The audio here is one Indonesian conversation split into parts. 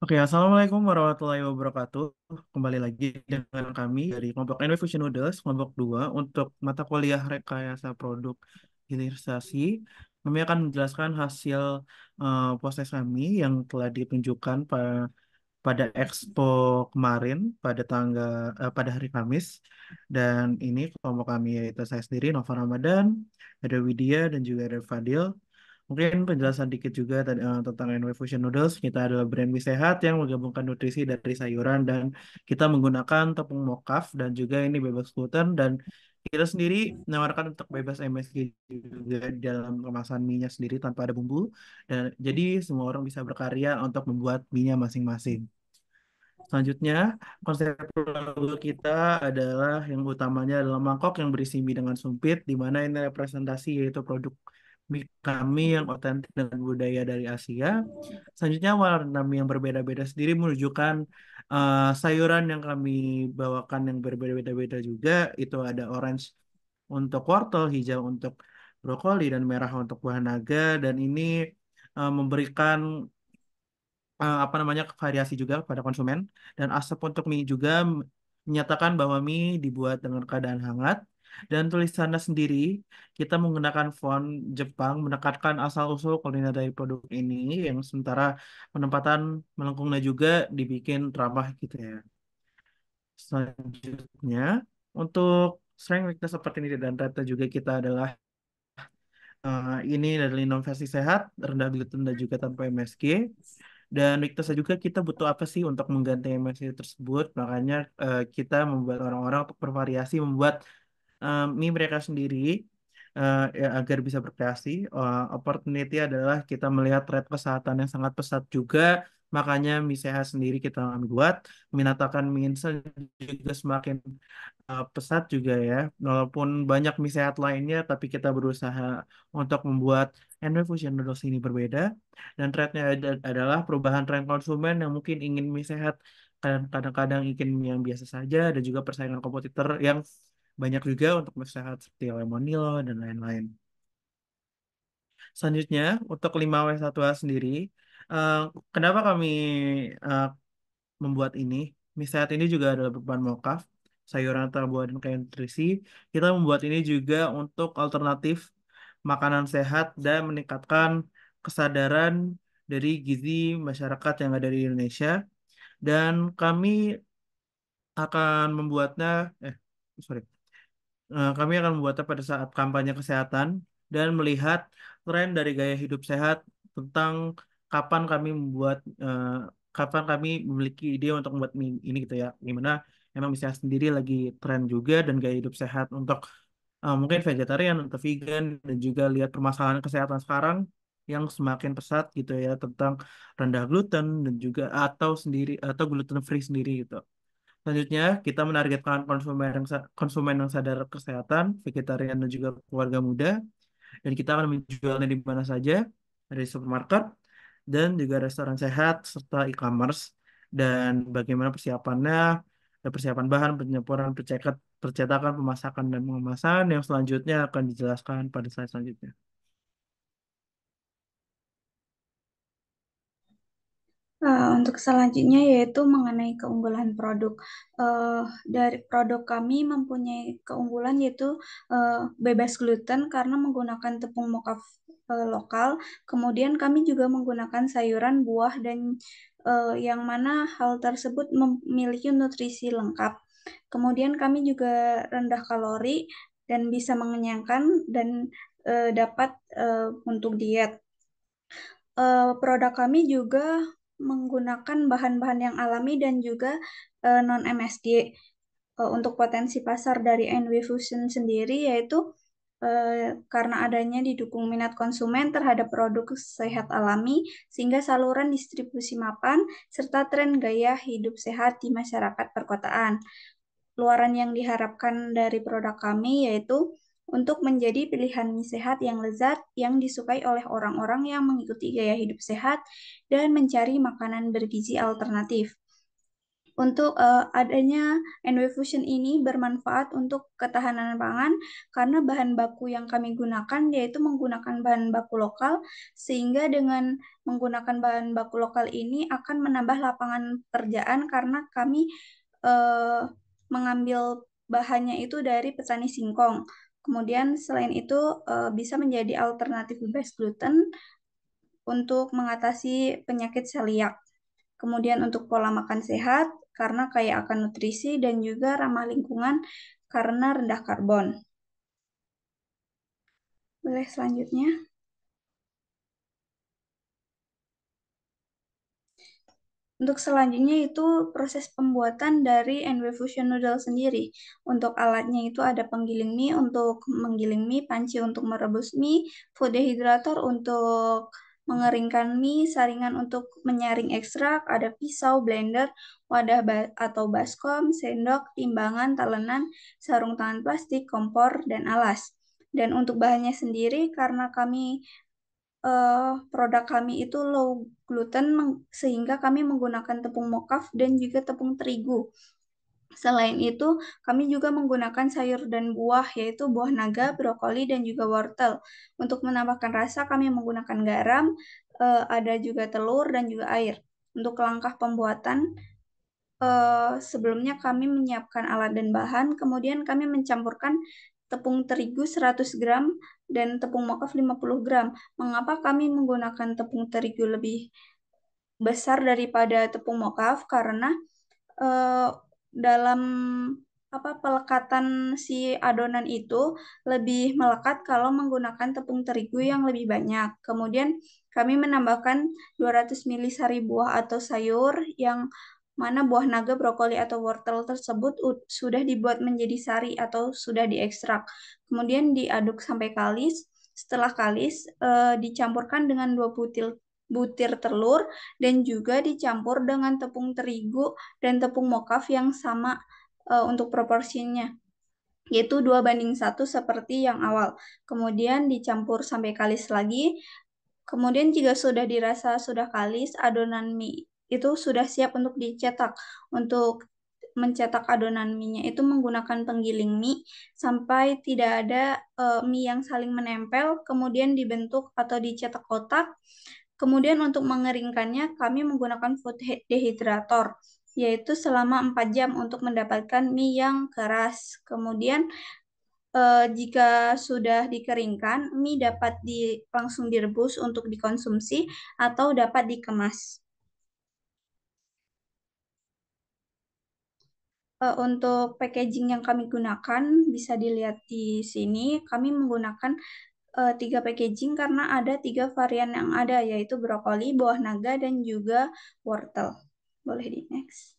Oke, Assalamualaikum warahmatullahi wabarakatuh. Kembali lagi dengan kami dari kelompok NW Fusion Noodles, kelompok 2 untuk mata kuliah rekayasa produk hilirisasi. Kami akan menjelaskan hasil proses kami yang telah ditunjukkan pada Expo kemarin pada hari Kamis. Dan ini kelompok kami yaitu saya sendiri, Nova Ramadan, ada Widya dan juga ada Fadil. Mungkin penjelasan dikit juga tentang NW Fusion Noodles. Kita adalah brand mie sehat yang menggabungkan nutrisi dari sayuran dan kita menggunakan tepung mokaf dan juga ini bebas gluten dan kita sendiri menawarkan untuk bebas MSG juga di dalam kemasan mie-nya sendiri tanpa ada bumbu dan jadi semua orang bisa berkarya untuk membuat mie-nya masing-masing. Selanjutnya, konsep logo kita adalah yang utamanya adalah mangkok yang berisi mie dengan sumpit, di mana ini representasi yaitu produk mie kami yang otentik dengan budaya dari Asia. Selanjutnya, warna mie yang berbeda-beda sendiri menunjukkan sayuran yang kami bawakan yang berbeda-beda juga. Itu ada orange untuk wortel, hijau untuk brokoli, dan merah untuk buah naga. Dan ini memberikan apa namanya variasi juga pada konsumen dan asap untuk mie juga menyatakan bahwa mie dibuat dengan keadaan hangat dan tulisannya sendiri kita menggunakan font Jepang menekankan asal-usul kuliner dari produk ini yang sementara penempatan melengkungnya juga dibikin ramah gitu ya. Selanjutnya untuk strength weakness seperti ini dan data juga kita adalah ini adalah inovasi sehat, rendah gluten dan juga tanpa MSG. Dan kita juga kita butuh apa sih untuk mengganti MSG tersebut? Makanya kita membuat orang-orang untuk bervariasi, membuat mie mereka sendiri ya, agar bisa berkreasi. Opportunity adalah kita melihat tren kesehatan yang sangat pesat juga. Makanya mie sehat sendiri kita buat. Minat akan mie instan juga semakin pesat juga ya. Walaupun banyak mie sehat lainnya, tapi kita berusaha untuk membuat Android Fusion Noodles ini berbeda. Dan trennya adalah perubahan tren konsumen yang mungkin ingin mie sehat, kadang-kadang ingin mie yang biasa saja, dan juga persaingan kompetitor yang banyak juga untuk mie sehat seperti Lemonilo dan lain-lain. Selanjutnya, untuk 5W1A sendiri, eh, kenapa kami eh, membuat ini? Mie sehat ini juga adalah berbahan mokaf, sayuran terbuat dan kaya nutrisi. Kita membuat ini juga untuk alternatif makanan sehat dan meningkatkan kesadaran dari gizi masyarakat yang ada di Indonesia. Dan kami akan membuatnya, eh, sorry, kami akan membuatnya pada saat kampanye kesehatan dan melihat tren dari gaya hidup sehat tentang kapan kami membuat kapan kami memiliki ide untuk membuat ini gitu ya. Gimana emang misalnya sendiri lagi tren juga dan gaya hidup sehat untuk mungkin vegetarian atau vegan dan juga lihat permasalahan kesehatan sekarang yang semakin pesat gitu ya tentang rendah gluten dan juga atau gluten free sendiri gitu. Selanjutnya, kita menargetkan konsumen yang sadar kesehatan, vegetarian dan juga keluarga muda, dan kita akan menjualnya di mana saja, dari supermarket dan juga restoran sehat serta e-commerce. Dan bagaimana persiapannya, ada persiapan bahan, penyemprotan, percetakan, pemasakan dan pengemasan yang selanjutnya akan dijelaskan pada slide selanjutnya. Untuk selanjutnya yaitu mengenai keunggulan produk. Dari produk kami mempunyai keunggulan yaitu bebas gluten karena menggunakan tepung mokaf lokal. Kemudian kami juga menggunakan sayuran, buah, dan yang mana hal tersebut memiliki nutrisi lengkap. Kemudian kami juga rendah kalori dan bisa mengenyangkan dan dapat untuk diet. Produk kami juga menggunakan bahan-bahan yang alami dan juga non-MSG. Untuk potensi pasar dari NW Fusion sendiri yaitu karena adanya didukung minat konsumen terhadap produk sehat alami sehingga saluran distribusi mapan serta tren gaya hidup sehat di masyarakat perkotaan. Luaran yang diharapkan dari produk kami yaitu untuk menjadi pilihan mie sehat yang lezat yang disukai oleh orang-orang yang mengikuti gaya hidup sehat dan mencari makanan bergizi alternatif. Untuk adanya NW Fusion ini bermanfaat untuk ketahanan pangan karena bahan baku yang kami gunakan yaitu menggunakan bahan baku lokal, sehingga dengan menggunakan bahan baku lokal ini akan menambah lapangan pekerjaan karena kami eh, mengambil bahannya itu dari petani singkong. Kemudian selain itu bisa menjadi alternatif bebas gluten untuk mengatasi penyakit celiak. Kemudian untuk pola makan sehat karena kaya akan nutrisi dan juga ramah lingkungan karena rendah karbon. Boleh selanjutnya. Untuk selanjutnya itu proses pembuatan dari NW Fusion Noodle sendiri. Untuk alatnya itu ada penggiling mie untuk menggiling mie, panci untuk merebus mie, food dehydrator untuk mengeringkan mie, saringan untuk menyaring ekstrak, ada pisau, blender, wadah atau baskom, sendok, timbangan, talenan, sarung tangan plastik, kompor, dan alas. Dan untuk bahannya sendiri, karena produk kami itu low gluten sehingga kami menggunakan tepung mokaf dan juga tepung terigu. Selain itu, kami juga menggunakan sayur dan buah yaitu buah naga, brokoli dan juga wortel. Untuk menambahkan rasa kami menggunakan garam, ada juga telur dan juga air. Untuk langkah pembuatan, sebelumnya kami menyiapkan alat dan bahan, kemudian kami mencampurkan tepung terigu 100 gram dan tepung mokav 50 gram. Mengapa kami menggunakan tepung terigu lebih besar daripada tepung mokav? Karena eh, dalam pelekatan si adonan itu lebih melekat kalau menggunakan tepung terigu yang lebih banyak. Kemudian kami menambahkan 200 ml sari buah atau sayur yang mana buah naga, brokoli atau wortel tersebut sudah dibuat menjadi sari atau sudah diekstrak. Kemudian diaduk sampai kalis. Setelah kalis, dicampurkan dengan 2 butir telur dan juga dicampur dengan tepung terigu dan tepung mokaf yang sama untuk proporsinya, yaitu 2:1 seperti yang awal. Kemudian dicampur sampai kalis lagi. Kemudian jika sudah dirasa sudah kalis, adonan mie itu sudah siap untuk dicetak. Untuk mencetak adonan mie-nya itu menggunakan penggiling mie sampai tidak ada mie yang saling menempel, kemudian dibentuk atau dicetak kotak. Kemudian untuk mengeringkannya, kami menggunakan food dehydrator, yaitu selama 4 jam untuk mendapatkan mie yang keras. Kemudian jika sudah dikeringkan, mie dapat langsung direbus untuk dikonsumsi atau dapat dikemas. Untuk packaging yang kami gunakan bisa dilihat di sini. Kami menggunakan 3 packaging karena ada 3 varian yang ada, yaitu brokoli, buah naga, dan juga wortel. Boleh di next.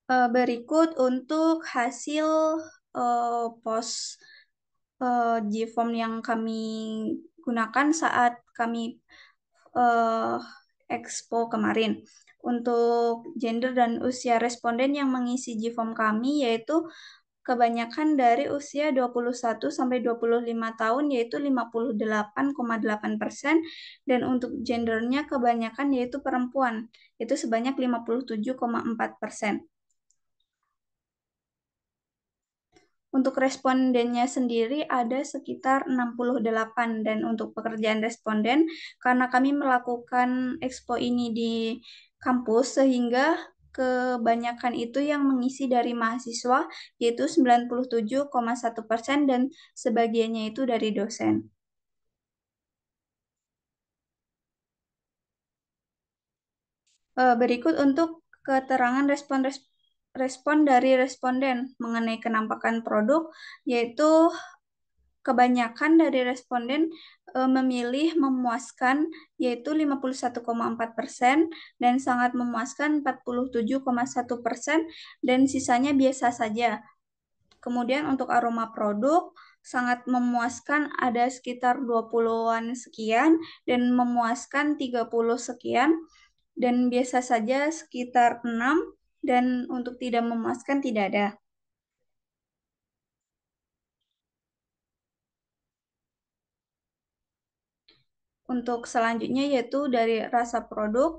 Berikut untuk hasil post GFOM yang kami gunakan saat kami eh, expo kemarin. Untuk gender dan usia responden yang mengisi GFOM kami yaitu kebanyakan dari usia 21 sampai 25 tahun yaitu 58,8% dan untuk gendernya kebanyakan yaitu perempuan itu sebanyak 57,4%. Untuk respondennya sendiri ada sekitar 68 dan untuk pekerjaan responden karena kami melakukan expo ini di kampus sehingga kebanyakan itu yang mengisi dari mahasiswa yaitu 97,1% dan sebagiannya itu dari dosen. Berikut untuk keterangan respon dari responden mengenai kenampakan produk yaitu kebanyakan dari responden memilih memuaskan yaitu 51,4% dan sangat memuaskan 47,1% dan sisanya biasa saja. Kemudian untuk aroma produk sangat memuaskan ada sekitar 20-an sekian dan memuaskan 30 sekian dan biasa saja sekitar 6 dan untuk tidak memuaskan tidak ada. Untuk selanjutnya yaitu dari rasa produk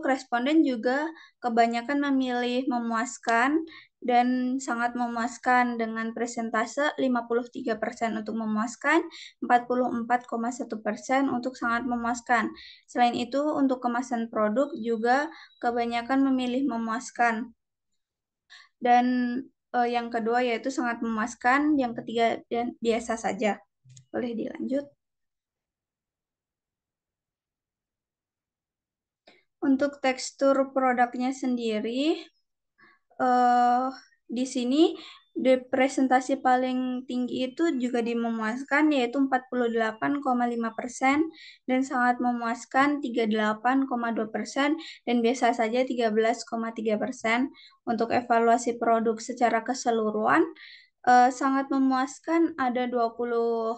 responden juga kebanyakan memilih memuaskan dan sangat memuaskan dengan presentase 53% untuk memuaskan, 44,1% untuk sangat memuaskan. Selain itu, untuk kemasan produk juga kebanyakan memilih memuaskan. Dan yang kedua yaitu sangat memuaskan, yang ketiga dan biasa saja. Boleh dilanjut. Untuk tekstur produknya sendiri, eh di sini di presentasi paling tinggi itu juga memuaskan yaitu 48,5% dan sangat memuaskan 38,2% dan biasa saja 13,3%. Untuk evaluasi produk secara keseluruhan sangat memuaskan ada 20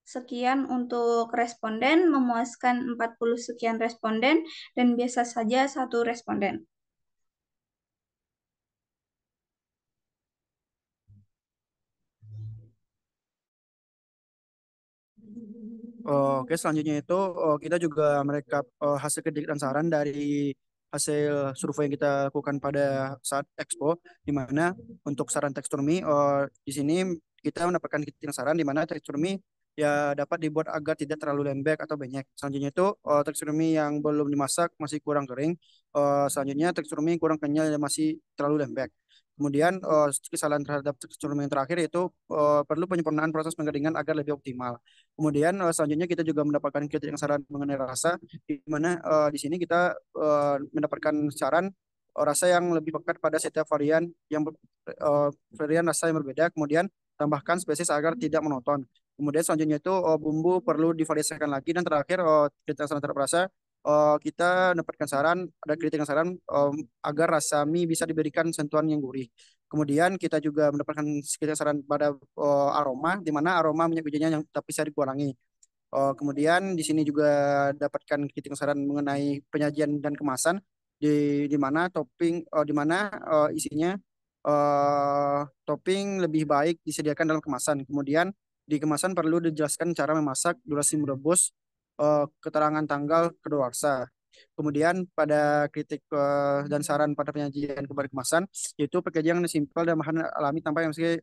sekian untuk responden, memuaskan 40 sekian responden dan biasa saja satu responden. Oke, selanjutnya itu kita juga merekap hasil kritik dan saran dari hasil survei yang kita lakukan pada saat Expo, di mana untuk saran tekstur mie, di sini kita mendapatkan kritik dan saran di mana tekstur mie ya dapat dibuat agar tidak terlalu lembek atau banyak. Selanjutnya itu tekstur mie yang belum dimasak masih kurang kering. Selanjutnya tekstur mie kurang kenyal dan masih terlalu lembek. Kemudian kesalahan terhadap tekstur mie yang terakhir itu perlu penyempurnaan proses pengeringan agar lebih optimal. Kemudian selanjutnya kita juga mendapatkan kritik yang saran mengenai rasa, di mana di sini kita mendapatkan saran rasa yang lebih pekat pada setiap varian rasa yang berbeda. Kemudian tambahkan spesies agar tidak monoton. Kemudian selanjutnya itu bumbu perlu divariasikan lagi dan terakhir kritik yang saran terhadap rasa. Kita mendapatkan saran, ada kritik yang saran agar rasa mie bisa diberikan sentuhan yang gurih. Kemudian kita juga mendapatkan sekitar saran pada aroma, di mana aroma minyak wijennya yang tapi bisa dikurangi. Kemudian di sini juga dapatkan kritik saran mengenai penyajian dan kemasan, di mana di mana isinya topping lebih baik disediakan dalam kemasan. Kemudian di kemasan perlu dijelaskan cara memasak, durasi merebus, keterangan tanggal kedaluarsa. Kemudian pada kritik dan saran pada penyajian kepada kemasan, yaitu packaging yang simpel dan bahan alami tanpa yang meski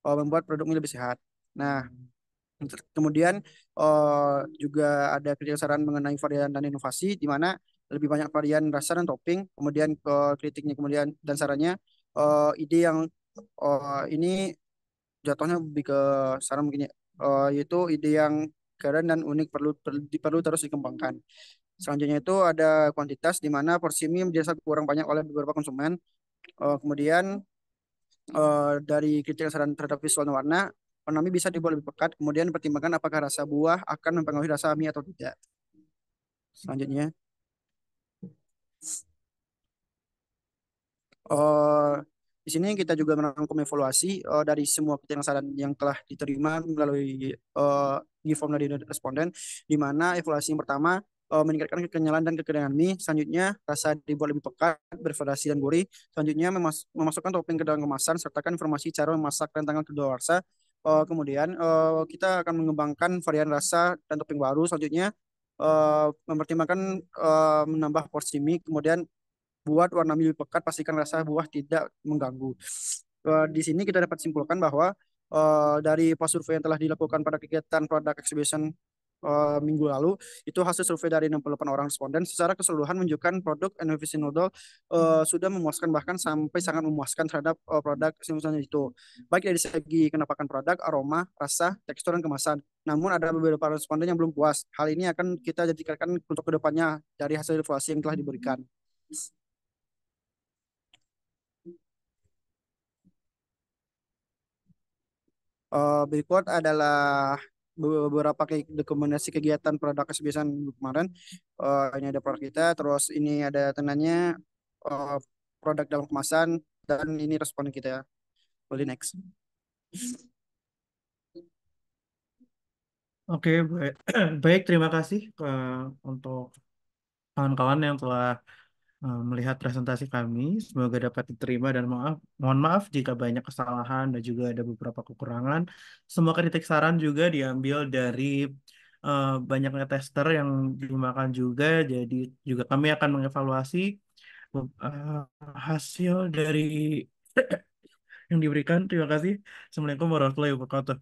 membuat produknya lebih sehat. Nah, kemudian juga ada kritik saran mengenai varian dan inovasi, di mana lebih banyak varian rasa dan topping. Kemudian ke kritiknya kemudian dan sarannya ide yang ini jatuhnya lebih ke saran mungkin ya, yaitu ide yang keren dan unik perlu terus dikembangkan. Selanjutnya itu ada kuantitas di mana porsi mie dirasa kurang banyak oleh beberapa konsumen. Kemudian dari kriteria saran terhadap visual dan warna mie bisa dibuat lebih pekat. Kemudian pertimbangkan apakah rasa buah akan mempengaruhi rasa mie atau tidak. Selanjutnya, eh di sini kita juga merangkum evaluasi dari semua kriteria saran yang telah diterima melalui form dari responden, di mana evaluasi yang pertama meningkatkan kekenyalan dan kekeringan mie. Selanjutnya, rasa dibuat lebih pekat, bervariasi dan gurih. Selanjutnya, memasukkan topping ke dalam kemasan, sertakan informasi cara memasak dan tanggal kedaluarsa. Kemudian, kita akan mengembangkan varian rasa dan topping baru. Selanjutnya, mempertimbangkan menambah porsi mie. Kemudian, buat warna mie lebih pekat, pastikan rasa buah tidak mengganggu. Di sini kita dapat simpulkan bahwa dari pos survei yang telah dilakukan pada kegiatan product exhibition minggu lalu, itu hasil survei dari 68 orang responden secara keseluruhan menunjukkan produk Innovation Noodle sudah memuaskan, bahkan sampai sangat memuaskan terhadap produk exhibition itu, baik dari segi kenapakan produk, aroma, rasa, tekstur, dan kemasan. Namun ada beberapa responden yang belum puas. Hal ini akan kita jadikan untuk kedepannya dari hasil evaluasi yang telah diberikan. Berikut adalah beberapa dokumentasi kegiatan produk exhibition kemarin. Ini ada produk kita, terus ini ada tandanya uh, produk dalam kemasan, dan ini respon kita. Boleh next. Oke, baik. Baik, terima kasih untuk kawan-kawan yang telah melihat presentasi kami. Semoga dapat diterima dan mohon maaf jika banyak kesalahan dan juga ada beberapa kekurangan. Semua kritik saran juga diambil dari banyaknya tester yang dimakan juga. Jadi juga kami akan mengevaluasi eh, hasil dari yang diberikan. Terima kasih. Assalamualaikum warahmatullahi wabarakatuh.